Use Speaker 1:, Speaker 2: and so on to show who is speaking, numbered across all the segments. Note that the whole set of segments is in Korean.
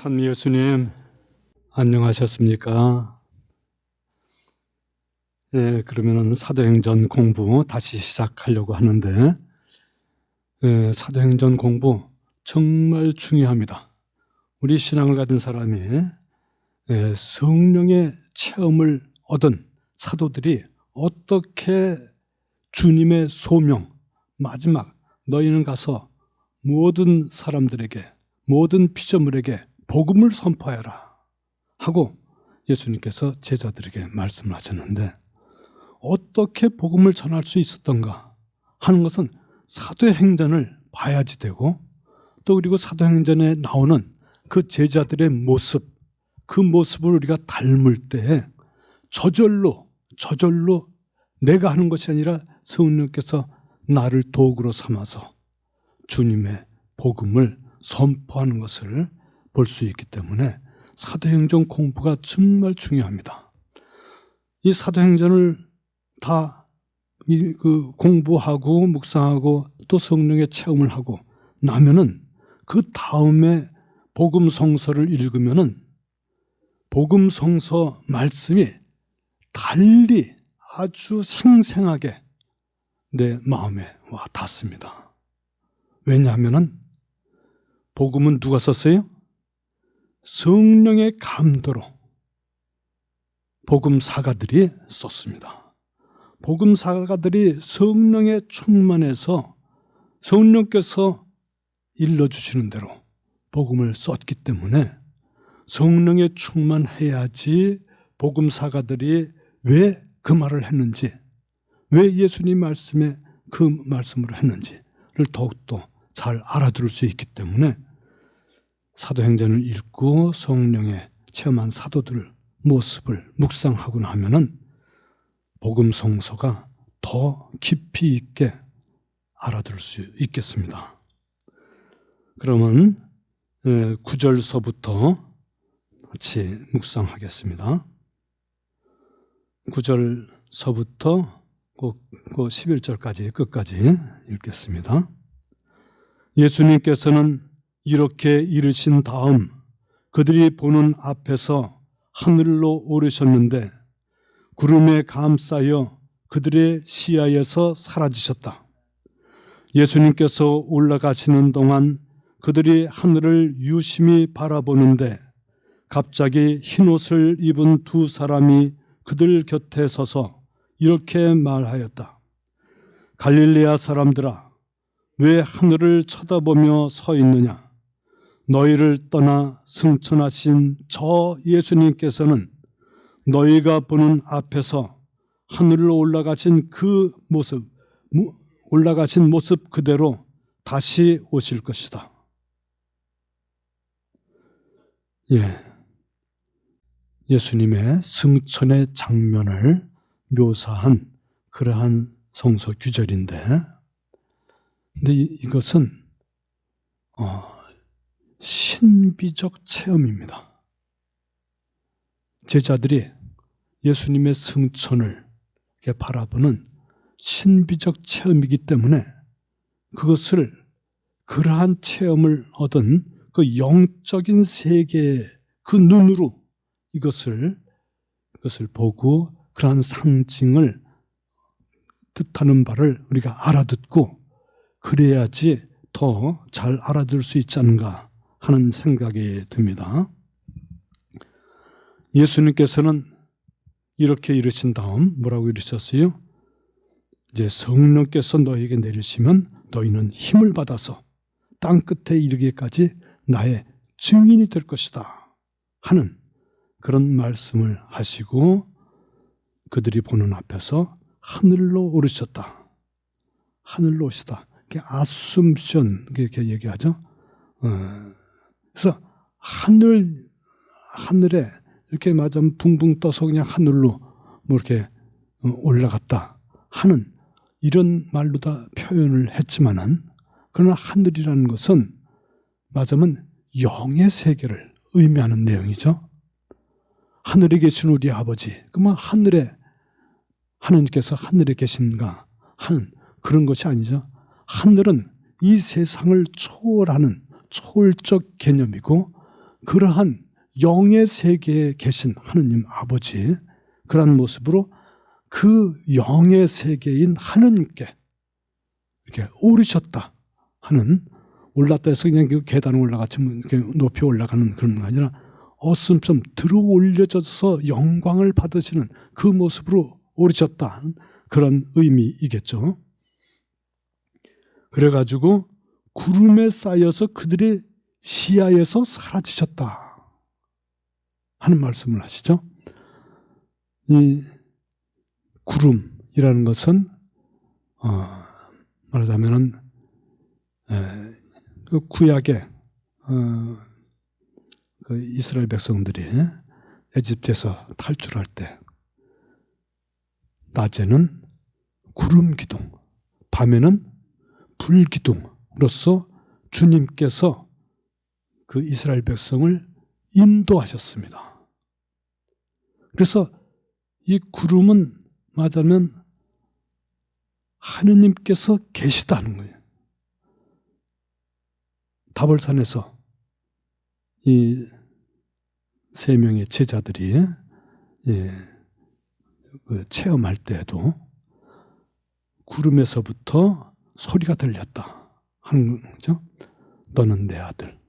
Speaker 1: 참 예수님 안녕하셨습니까? 그러면은 사도행전 공부 다시 시작하려고 하는데, 사도행전 공부 정말 중요합니다. 우리 신앙을 가진 사람이 성령의 체험을 얻은 사도들이 어떻게 주님의 소명, 마지막 너희는 가서 모든 사람들에게, 모든 피조물에게 복음을 선포하여라 하고 예수님께서 제자들에게 말씀하셨는데, 어떻게 복음을 전할 수 있었던가 하는 것은 사도행전을 봐야지 되고, 또 그리고 사도행전에 나오는 그 제자들의 모습, 그 모습을 우리가 닮을 때 저절로 내가 하는 것이 아니라 성령께서 나를 도구로 삼아서 주님의 복음을 선포하는 것을 볼 수 있기 때문에 사도행전 공부가 정말 중요합니다. 이 사도행전을 다 공부하고 묵상하고 또 성령의 체험을 하고 나면은 그 다음에 복음성서를 읽으면은 복음성서 말씀이 달리 아주 생생하게 내 마음에 와 닿습니다. 왜냐하면은 복음은 누가 썼어요? 성령의 감도로 복음사가들이 썼습니다. 복음사가들이 성령에 충만해서 성령께서 일러주시는 대로 복음을 썼기 때문에 성령에 충만해야지 복음사가들이 왜 그 말을 했는지, 왜 예수님 말씀에 그 말씀으로 했는지를 더욱더 잘 알아들을 수 있기 때문에 사도행전을 읽고 성령에 체험한 사도들 모습을 묵상하고 나면은 복음성서가 더 깊이 있게 알아들을 수 있겠습니다. 그러면 9절서부터 같이 묵상하겠습니다. 9절서부터 꼭 11절까지 끝까지 읽겠습니다. 예수님께서는 이렇게 이르신 다음 그들이 보는 앞에서 하늘로 오르셨는데 구름에 감싸여 그들의 시야에서 사라지셨다. 예수님께서 올라가시는 동안 그들이 하늘을 유심히 바라보는데 갑자기 흰옷을 입은 두 사람이 그들 곁에 서서 이렇게 말하였다. 갈릴레아 사람들아, 왜 하늘을 쳐다보며 서 있느냐? 너희를 떠나 승천하신 저 예수님께서는 너희가 보는 앞에서 하늘로 올라가신 모습 그대로 다시 오실 것이다. 예수님의 승천의 장면을 묘사한 그러한 성서 구절인데, 근데 이것은 신비적 체험입니다. 제자들이 예수님의 승천을 바라보는 신비적 체험이기 때문에 그것을, 그러한 체험을 얻은 그 영적인 세계의 그 눈으로 이것을 보고 그러한 상징을 뜻하는 바를 우리가 알아듣고 그래야지 더 잘 알아들을 수 있지 않은가 하는 생각이 듭니다. 예수님께서는 이렇게 이르신 다음 뭐라고 이르셨어요? 이제 성령께서 너희에게 내리시면 너희는 힘을 받아서 땅 끝에 이르기까지 나의 증인이 될 것이다 하는 그런 말씀을 하시고 그들이 보는 앞에서 하늘로 오르셨다. 하늘로 오시다. 아숨션 이렇게 얘기하죠. 그래서 하늘에 이렇게 맞으면 붕붕 떠서 그냥 하늘로 뭐 이렇게 올라갔다 하는 이런 말로 다 표현을 했지만은, 그러나 하늘이라는 것은 맞으면 영의 세계를 의미하는 내용이죠. 하늘에 계신 우리 아버지, 그러면 하느님께서 하늘에 계신가 하는 그런 것이 아니죠. 하늘은 이 세상을 초월하는 초월적 개념이고 그러한 영의 세계에 계신 하느님 아버지, 그러한 모습으로 그 영의 세계인 하느님께 이렇게 오르셨다 하는, 올랐다 해서 그냥 그 계단을 올라가지 이렇게 높이 올라가는 그런 거 아니라 어슴좀 들어 올려져서 영광을 받으시는 그 모습으로 오르셨다 하는 그런 의미이겠죠. 그래가지고 구름에 쌓여서 그들의 시야에서 사라지셨다 하는 말씀을 하시죠. 이 구름이라는 것은 말하자면은 그 구약의 그 이스라엘 백성들이 에집트에서 탈출할 때 낮에는 구름 기둥, 밤에는 불 기둥으로서 주님께서 그 이스라엘 백성을 인도하셨습니다. 그래서 이 구름은 말하자면 하느님께서 계시다는 거예요. 다볼산에서 이 세 명의 제자들이 체험할 때에도 구름에서부터 소리가 들렸다 하는 거죠. 너는 내 아들,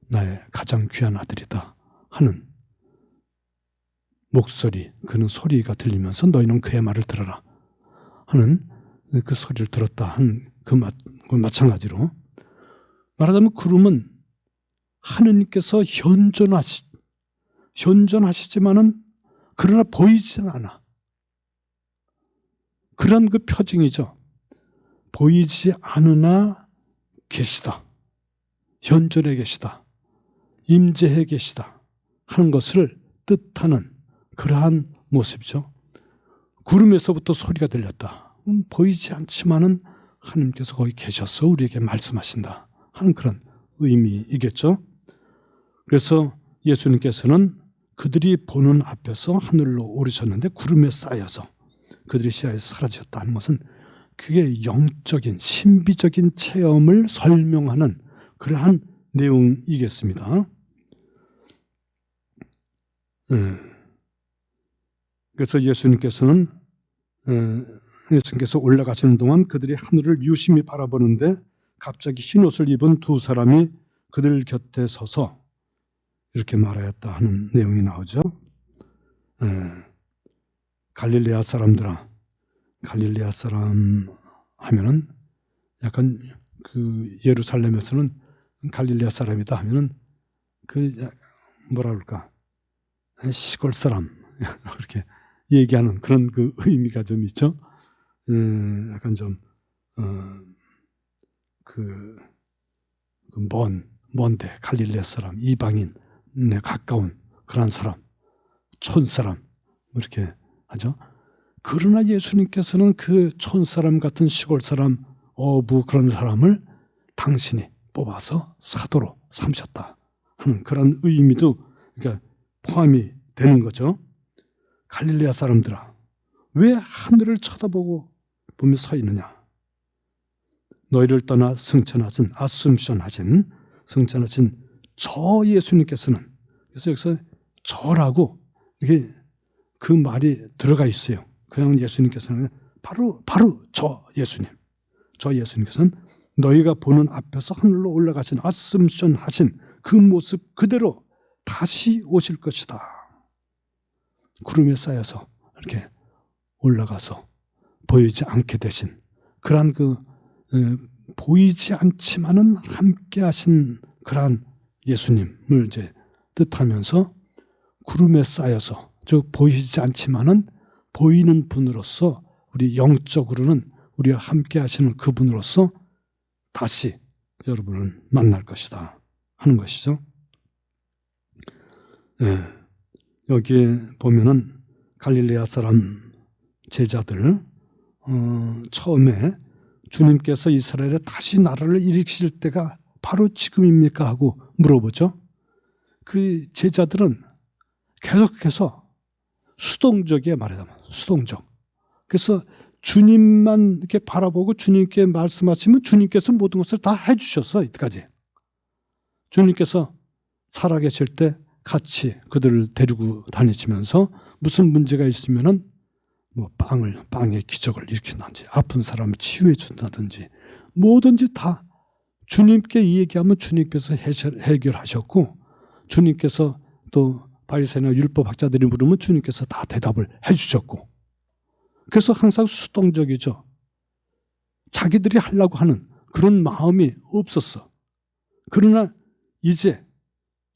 Speaker 1: 나의 가장 귀한 아들이다 하는 목소리, 그는 소리가 들리면서 너희는 그의 말을 들어라 하는 그 소리를 들었다 한 그 마찬가지로 말하자면 구름은 하느님께서 현존하시지만은 그러나 보이지는 않아. 그런 그 표징이죠. 보이지 않으나 계시다. 현존해 계시다. 임재해 계시다 하는 것을 뜻하는 그러한 모습이죠. 구름에서부터 소리가 들렸다. 보이지 않지만은 하느님께서 거기 계셔서 우리에게 말씀하신다 하는 그런 의미이겠죠. 그래서 예수님께서는 그들이 보는 앞에서 하늘로 오르셨는데 구름에 쌓여서 그들의 시야에서 사라지셨다 하는 것은 그게 영적인 신비적인 체험을 설명하는 그러한 내용이겠습니다. 그래서 예수님께서 올라가시는 동안 그들이 하늘을 유심히 바라보는데 갑자기 흰옷을 입은 두 사람이 그들 곁에 서서 이렇게 말하였다 하는 내용이 나오죠. 갈릴레아 사람들아, 갈릴레아 사람 하면은 약간 그 예루살렘에서는 갈릴레아 사람이다 하면은 그 뭐라 그럴까, 시골 사람 그렇게 얘기하는 그런 그 의미가 좀 있죠. 약간 좀 먼데 갈릴레아 사람, 이방인, 가까운 그런 사람, 촌사람 이렇게 하죠. 그러나 예수님께서는 그 촌사람 같은 시골 사람, 어부 그런 사람을 당신이 뽑아서 사도로 삼으셨다 하는 그런 의미도 그러니까 포함이 되는 거죠. 갈릴레아 사람들아, 왜 하늘을 쳐다보고 보며 서 있느냐? 너희를 떠나 승천하신 저 예수님께서는, 그래서 여기서 저라고 이게 그 말이 들어가 있어요. 그냥 예수님께서는 바로 저 예수님께서는 너희가 보는 앞에서 하늘로 올라가신 아슴션하신 그 모습 그대로 다시 오실 것이다. 구름에 쌓여서 이렇게 올라가서 보이지 않게 되신 그러한 보이지 않지만은 함께 하신 그러한 예수님을 이제 뜻하면서 구름에 쌓여서, 즉 보이지 않지만은 보이는 분으로서 우리 영적으로는 우리와 함께 하시는 그분으로서 다시 여러분을 만날 것이다 하는 것이죠. 여기에 보면은 갈릴레아 사람 제자들 처음에 주님께서 이스라엘에 다시 나라를 일으키실 때가 바로 지금입니까 하고 물어보죠. 그 제자들은 계속해서 수동적이에요. 말하자면 수동적. 그래서 주님만 이렇게 바라보고 주님께 말씀하시면 주님께서 모든 것을 다 해주셨어. 이때까지 주님께서 살아계실 때 같이 그들을 데리고 다니시면서 무슨 문제가 있으면은 뭐 빵의 기적을 일으킨다든지 아픈 사람을 치유해 준다든지 뭐든지 다 주님께 얘기하면 주님께서 해결하셨고, 주님께서 또 바리새인이나 율법학자들이 물으면 주님께서 다 대답을 해주셨고, 그래서 항상 수동적이죠. 자기들이 하려고 하는 그런 마음이 없었어. 그러나 이제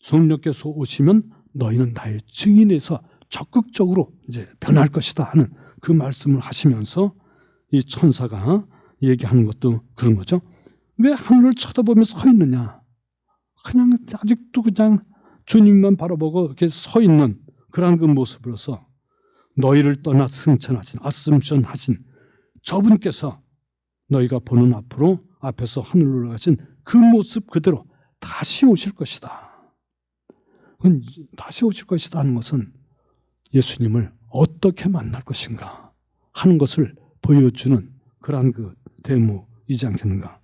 Speaker 1: 성령께서 오시면 너희는 나의 증인에서 적극적으로 이제 변할 것이다 하는 그 말씀을 하시면서 이 천사가 얘기하는 것도 그런 거죠. 왜 하늘을 쳐다보면서 서 있느냐? 그냥 아직도 그냥 주님만 바라보고 이렇게 서 있는 그러한 그 모습으로서 너희를 떠나 승천하신, 아슴션하신 저분께서 너희가 보는 앞에서 하늘로 올라가신 그 모습 그대로 다시 오실 것이다. 다시 오실 것이다 하는 것은 예수님을 어떻게 만날 것인가 하는 것을 보여주는 그러한 그 대목이지 않겠는가.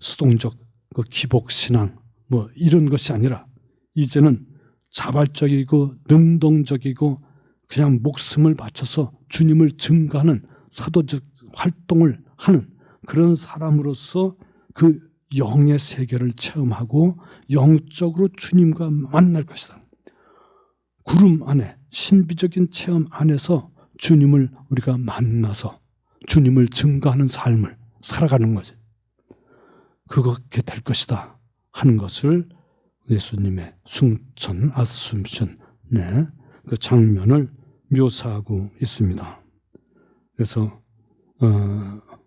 Speaker 1: 수동적 그 기복신앙 뭐 이런 것이 아니라 이제는 자발적이고 능동적이고 그냥 목숨을 바쳐서 주님을 증거하는 사도적 활동을 하는 그런 사람으로서 그 영의 세계를 체험하고 영적으로 주님과 만날 것이다. 구름 안에 신비적인 체험 안에서 주님을 우리가 만나서 주님을 증거하는 삶을 살아가는 거지. 그렇게 될 것이다 하는 것을 예수님의 승천, 아숨션의 그 장면을 묘사하고 있습니다. 그래서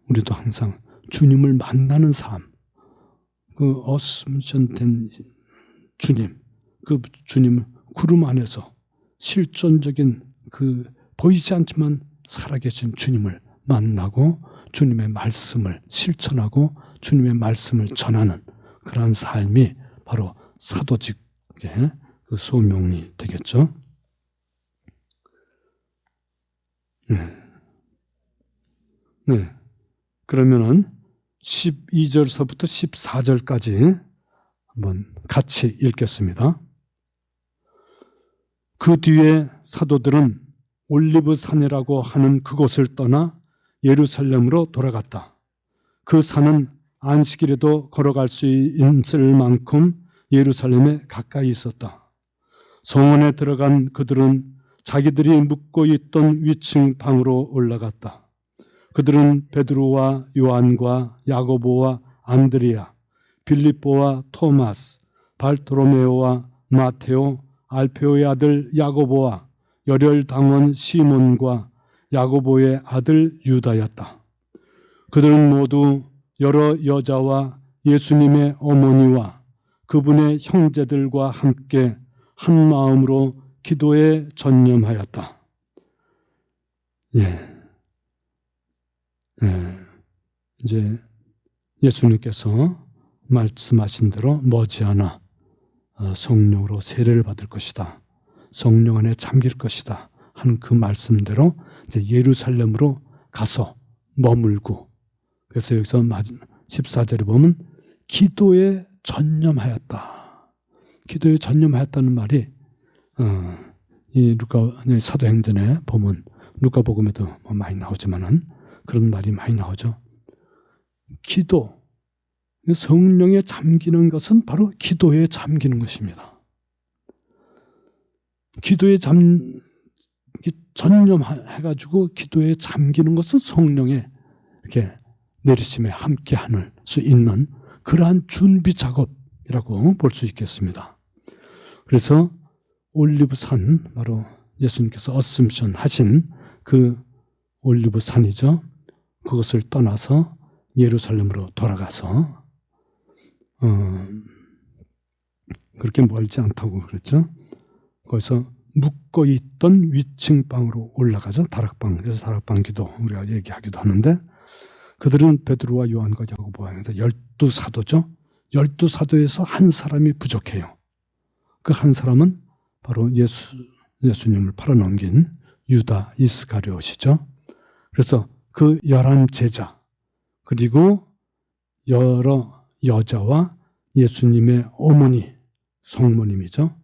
Speaker 1: 우리도 항상 주님을 만나는 삶, 그 어숨션된 주님, 그 주님 구름 안에서 실존적인 그 보이지 않지만 살아계신 주님을 만나고 주님의 말씀을 실천하고 주님의 말씀을 전하는 그러한 삶이 바로 사도직의 그 소명이 되겠죠. 네. 그러면은 12절서부터 14절까지 한번 같이 읽겠습니다. 그 뒤에 사도들은 올리브산이라고 하는 그곳을 떠나 예루살렘으로 돌아갔다. 그 산은 안식일에도 걸어갈 수 있을 만큼 예루살렘에 가까이 있었다. 성원에 들어간 그들은 자기들이 묵고 있던 위층 방으로 올라갔다. 그들은 베드로와 요한과 야고보와 안드레아, 빌립보와 토마스, 발토로메오와 마테오, 알페오의 아들 야고보와 열혈당원 시몬과 야고보의 아들 유다였다. 그들은 모두 여러 여자와 예수님의 어머니와 그분의 형제들과 함께 한 마음으로 기도에 전념하였다. 이제 예수님께서 말씀하신 대로 머지않아 성령으로 세례를 받을 것이다. 성령 안에 잠길 것이다. 하는 그 말씀대로 이제 예루살렘으로 가서 머물고, 그래서 여기서 14절에 보면 기도에 전념하였다. 기도에 전념하였다는 말이 이 사도행전에 보면 루카복음에도 많이 나오지만은 그런 말이 많이 나오죠. 기도, 성령에 잠기는 것은 바로 기도에 잠기는 것입니다. 기도에 전념해가지고 기도에 잠기는 것은 성령의 이렇게 내리심에 함께 할 수 있는 그러한 준비 작업이라고 볼 수 있겠습니다. 그래서 올리브산, 바로 예수님께서 어슴션 하신 그 올리브산이죠. 그것을 떠나서 예루살렘으로 돌아가서 그렇게 멀지 않다고 그랬죠. 거기서 묵고 있던 위층 방으로 올라가죠. 다락방. 그래서 다락방 기도 우리가 얘기하기도 하는데, 그들은 베드로와 요한과 야고보와 12사도죠. 12사도에서 한 사람이 부족해요. 그 한 사람은 바로 예수님을 팔아넘긴 유다 이스가랴ot이죠. 그래서 그 11제자 그리고 여러 여자와 예수님의 어머니 성모님이죠.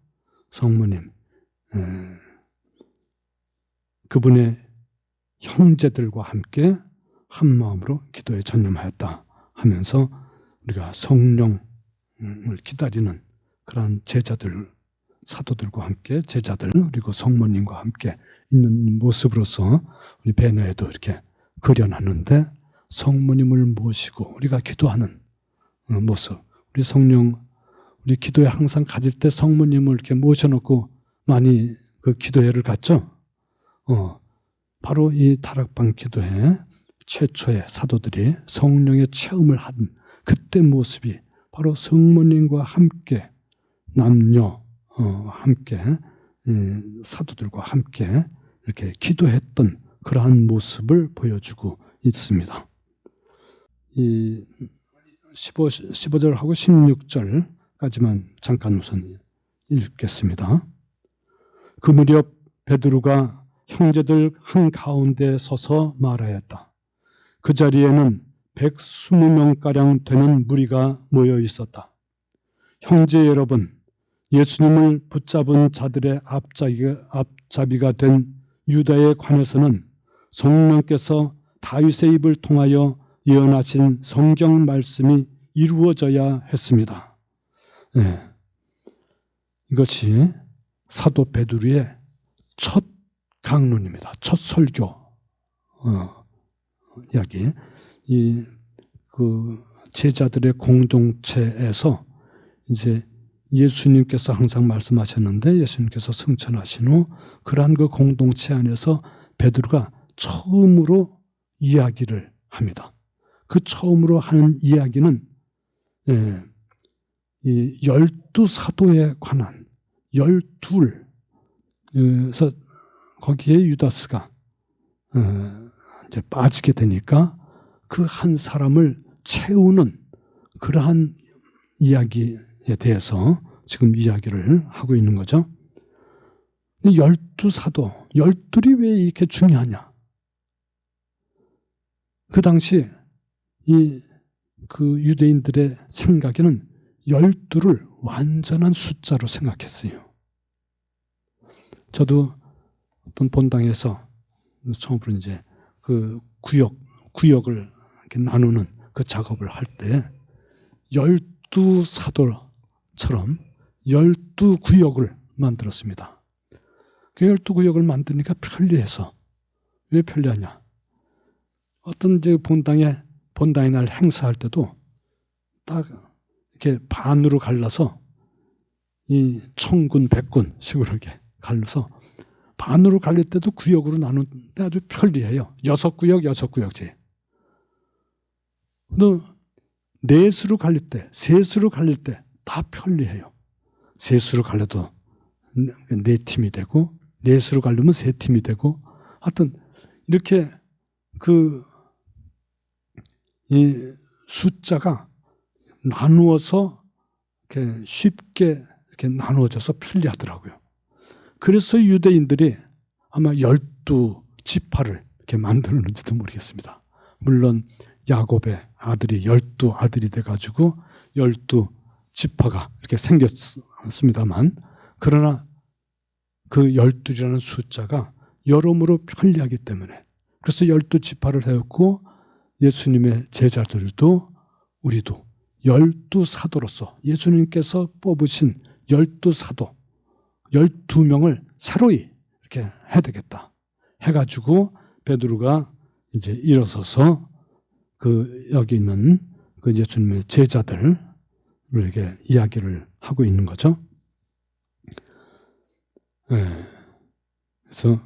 Speaker 1: 성모님. 그분의 형제들과 함께 한 마음으로 기도에 전념하였다 하면서 우리가 성령을 기다리는 그러한 제자들, 사도들과 함께 제자들 그리고 성모님과 함께 있는 모습으로서 우리 배너에도 이렇게 그려놨는데, 성모님을 모시고 우리가 기도하는 모습, 우리 성령, 우리 기도회 항상 가질 때 성모님을 이렇게 모셔놓고 많이 그 기도회를 갔죠. 바로 이 다락방 기도회 최초의 사도들이 성령의 체험을 한 그때 모습이 바로 성모님과 함께 남녀 함께 사도들과 함께 이렇게 기도했던 그러한 모습을 보여주고 있습니다. 이 15절하고 16절까지만 잠깐 우선 읽겠습니다. 그 무렵 베드로가 형제들 한가운데 서서 말하였다. 그 자리에는 120명가량 되는 무리가 모여 있었다. 형제 여러분, 예수님을 붙잡은 자들의 앞잡이가 된 유다에 관해서는 성령께서 다윗의 입을 통하여 예언하신 성경 말씀이 이루어져야 했습니다. 네. 이것이 사도 베드로의 첫 강론입니다. 첫 설교 이야기. 그 제자들의 공동체에서 이제 예수님께서 항상 말씀하셨는데 예수님께서 승천하신 후 그러한 그 공동체 안에서 베드로가 처음으로 이야기를 합니다. 그 처음으로 하는 이야기는 이 12사도에 관한 12, 그래서 거기에 유다스가 이제 빠지게 되니까 그 한 사람을 채우는 그러한 이야기에 대해서 지금 이야기를 하고 있는 거죠. 12사도, 12이 왜 이렇게 중요하냐? 그 당시 그 유대인들의 생각에는 12를 완전한 숫자로 생각했어요. 저도 어떤 본당에서 처음으로 이제 그 구역을 이렇게 나누는 그 작업을 할 때 12사도처럼 12구역을 만들었습니다. 그 12구역을 만드니까 편리해서. 왜 편리하냐? 어떤 이제 본당의 날 행사할 때도 딱 이렇게 반으로 갈라서 이 천군, 백군 식으로 이렇게 갈라서 반으로 갈릴 때도 구역으로 나누는데 아주 편리해요. 6구역제. 너 넷수로 갈릴 때, 셋수로 갈릴 때 다 편리해요. 셋수로 갈려도 4팀이 되고, 넷수로 갈리면 3팀이 되고, 하여튼 이렇게 이 숫자가 나누어서 이렇게 쉽게 이렇게 나누어져서 편리하더라고요. 그래서 유대인들이 아마 12지파를 이렇게 만들었는지도 모르겠습니다. 물론 야곱의 아들이 12아들이 돼가지고 12지파가 이렇게 생겼습니다만, 그러나 그 12이라는 숫자가 여러모로 편리하기 때문에, 그래서 12지파를 세웠고 예수님의 제자들도 우리도 12사도로서 예수님께서 뽑으신 12사도 12명을 새로이 이렇게 해야 되겠다 해가지고 베드로가 이제 일어서서 여기 있는 그 예수님의 제자들을 이렇게 이야기를 하고 있는 거죠. 그래서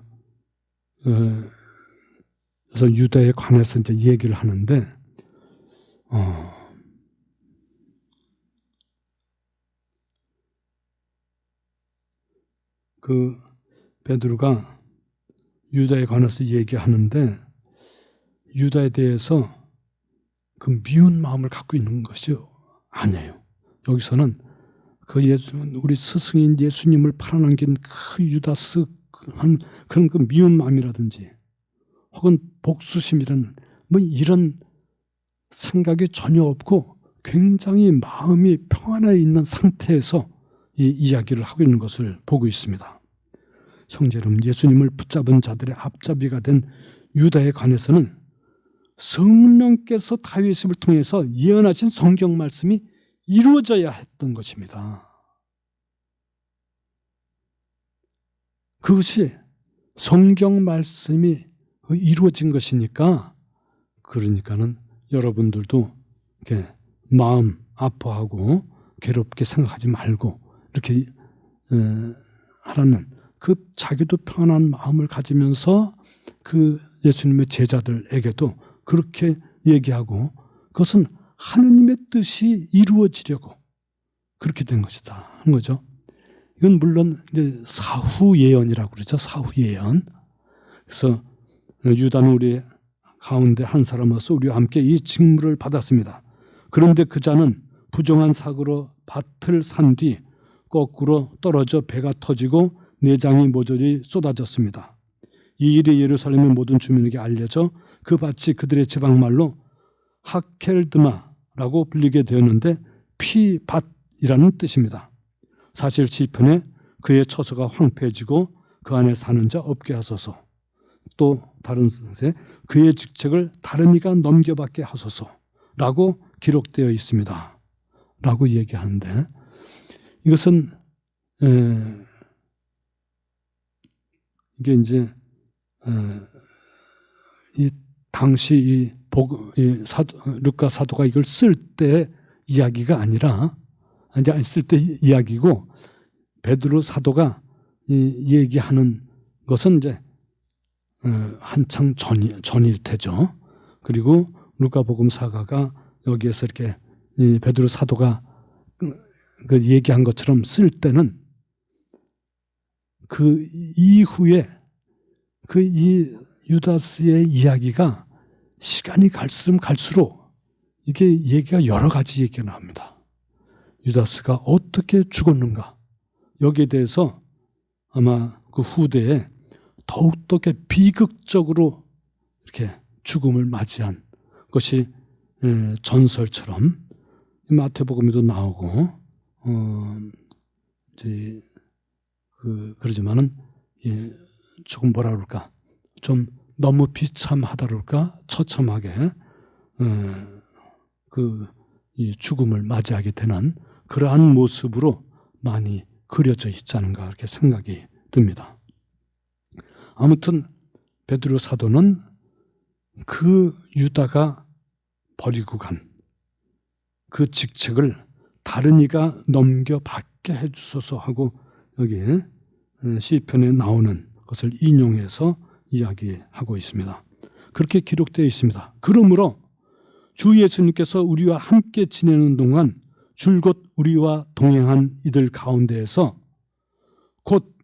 Speaker 1: 유다에 관해서 이제 얘기를 하는데, 그 베드로가 유다에 관해서 얘기하는데 유다에 대해서 그 미운 마음을 갖고 있는 것이 아니에요. 여기서는 우리 스승인 예수님을 팔아넘긴 그 유다스 한 그런 그 미운 마음이라든지 혹은 복수심이라는 뭐 이런 생각이 전혀 없고 굉장히 마음이 평안해 있는 상태에서 이 이야기를 하고 있는 것을 보고 있습니다. 형제 여러분, 예수님을 붙잡은 자들의 앞잡이가 된 유다에 관해서는 성령께서 다윗을 통해서 예언하신 성경 말씀이 이루어져야 했던 것입니다. 그것이 성경 말씀이 이루어진 것이니까, 그러니까는 여러분들도 이렇게 마음 아파하고 괴롭게 생각하지 말고 이렇게 하라는 그 자기도 편한 마음을 가지면서 그 예수님의 제자들에게도 그렇게 얘기하고, 그것은 하느님의 뜻이 이루어지려고 그렇게 된 것이다 하는 거죠. 이건 물론 이제 사후 예언이라고 그러죠. 사후 예언. 그래서 유다는 우리 가운데 한 사람으로서 우리와 함께 이 직무를 받았습니다. 그런데 그 자는 부정한 사고로 밭을 산 뒤 거꾸로 떨어져 배가 터지고 내장이 모조리 쏟아졌습니다. 이 일이 예루살렘의 모든 주민에게 알려져 그 밭이 그들의 지방말로 하켈드마라고 불리게 되었는데 피밭이라는 뜻입니다. 사실 시편에 그의 처소가 황폐해지고 그 안에 사는 자 없게 하소서, 또 다른 뜻에 그의 직책을 다른 이가 넘겨받게 하소서라고 기록되어 있습니다 라고 얘기하는데, 이것은 이게 이제 이 당시 루카 사도가 이걸 쓸 때 이야기가 아니라, 이제 쓸 때 이야기고, 베드로 사도가 얘기하는 것은 이제 한창 전일 테죠. 그리고 루카복음 사가가 여기에서 이렇게 베드로 사도가 그 얘기한 것처럼 쓸 때는 그 이후에 그 이 유다스의 이야기가 시간이 갈수록 이게 얘기가 여러 가지 얘기가 나옵니다. 유다스가 어떻게 죽었는가, 여기에 대해서 아마 그 후대에 더욱더 비극적으로 이렇게 죽음을 맞이한 것이 전설처럼 마태복음에도 나오고, 이제 그러지만은 조금 뭐라 그럴까, 좀 너무 비참하다 그럴까, 처참하게 이 죽음을 맞이하게 되는 그러한 모습으로 많이 그려져 있지 않은가, 그렇게 생각이 듭니다. 아무튼 베드로 사도는 그 유다가 버리고 간 그 직책을 다른 이가 넘겨받게 해주소서 하고, 여기 시편에 나오는 것을 인용해서 이야기하고 있습니다. 그렇게 기록되어 있습니다. 그러므로 주 예수님께서 우리와 함께 지내는 동안 줄곧 우리와 동행한 이들 가운데에서 곧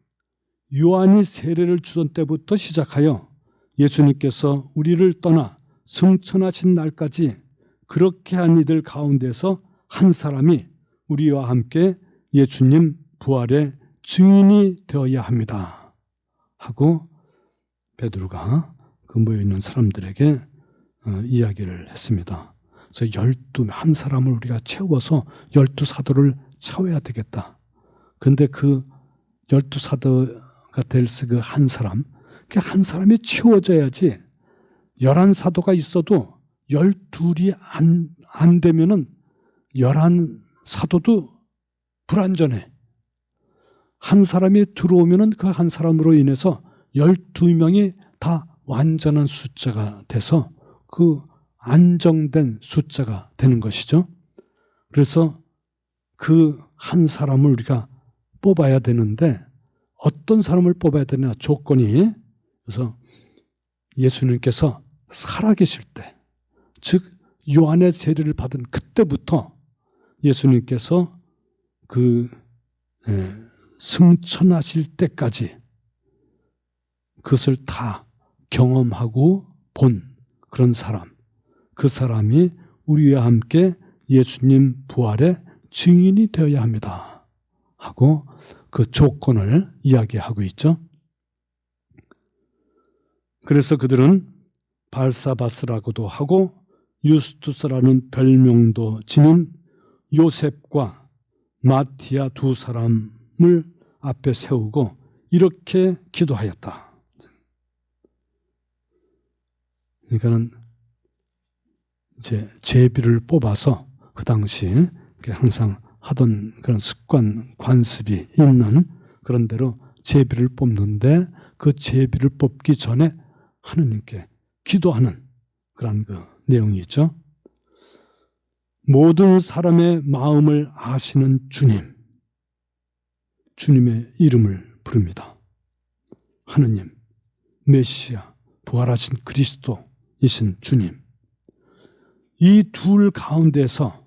Speaker 1: 요한이 세례를 주던 때부터 시작하여 예수님께서 우리를 떠나 승천하신 날까지 그렇게 한 이들 가운데서 한 사람이 우리와 함께 예수님 부활의 증인이 되어야 합니다 하고 베드로가 그 모여있는 사람들에게 이야기를 했습니다. 그래서 한 사람을 우리가 채워서 12사도를 채워야 되겠다. 그런데 그 12사도가 될 그 한 사람, 그 한 사람이 채워져야지 11사도가 있어도 12이 안 되면은 11사도도 불완전해. 한 사람이 들어오면은 그 한 사람으로 인해서 12명이 다 완전한 숫자가 돼서 그 안정된 숫자가 되는 것이죠. 그래서 그 한 사람을 우리가 뽑아야 되는데, 어떤 사람을 뽑아야 되냐, 조건이. 그래서 예수님께서 살아계실 때, 즉 요한의 세례를 받은 그때부터 예수님께서 승천하실 때까지 그것을 다 경험하고 본 그런 사람, 그 사람이 우리와 함께 예수님 부활의 증인이 되어야 합니다 하고 그 조건을 이야기하고 있죠. 그래서 그들은 발사바스라고도 하고 유스투스라는 별명도 지닌 요셉과 마티아 두 사람을 앞에 세우고 이렇게 기도하였다. 그러니까는 이제 제비를 뽑아서 그 당시 항상 하던 그런 습관, 관습이 있는 그런 대로 제비를 뽑는데 그 제비를 뽑기 전에 하느님께 기도하는 그런 그 내용이 있죠. 모든 사람의 마음을 아시는 주님, 주님의 이름을 부릅니다. 하느님, 메시아, 부활하신 그리스도이신 주님, 이 둘 가운데서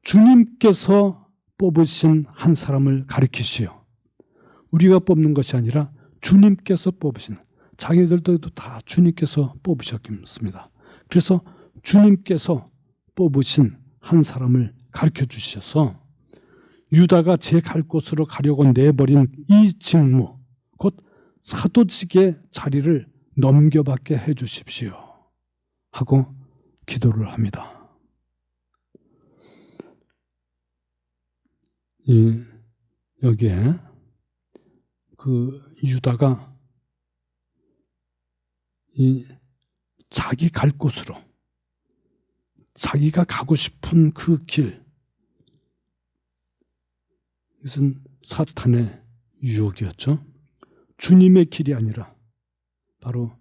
Speaker 1: 주님께서 뽑으신 한 사람을 가리키시오. 우리가 뽑는 것이 아니라 주님께서 뽑으신, 자기들도 다 주님께서 뽑으셨습니다. 그래서 주님께서 뽑으신 한 사람을 가르쳐 주셔서 유다가 제 갈 곳으로 가려고 내버린 이 직무, 곧 사도직의 자리를 넘겨받게 해 주십시오 하고 기도를 합니다. 여기에 그 유다가 자기 갈 곳으로, 자기가 가고 싶은 그 길, 이것은 사탄의 유혹이었죠. 주님의 길이 아니라 바로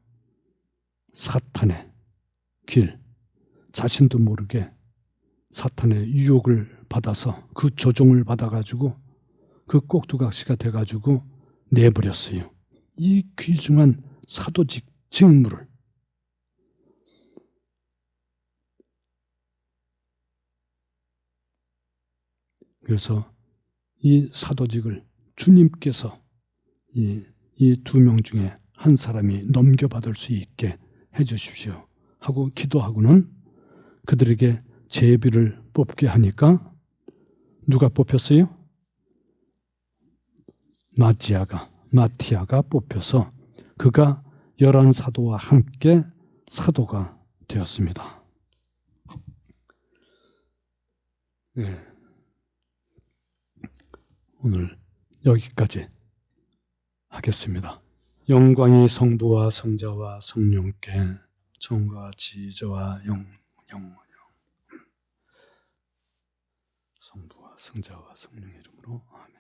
Speaker 1: 사탄의 길, 자신도 모르게 사탄의 유혹을 받아서 그 조종을 받아가지고 그 꼭두각시가 돼가지고 내버렸어요. 이 귀중한 사도직 직무를. 그래서 이 사도직을 주님께서 이 두 명 중에 한 사람이 넘겨받을 수 있게 해 주십시오 하고 기도하고는 그들에게 제비를 뽑게 하니까 누가 뽑혔어요? 마티아가 뽑혀서 그가 11사도와 함께 사도가 되었습니다. 네. 오늘 여기까지 하겠습니다. 영광이 성부와 성자와 성령께 정과 지저와 성부와 성자와 성령의 이름으로 아멘.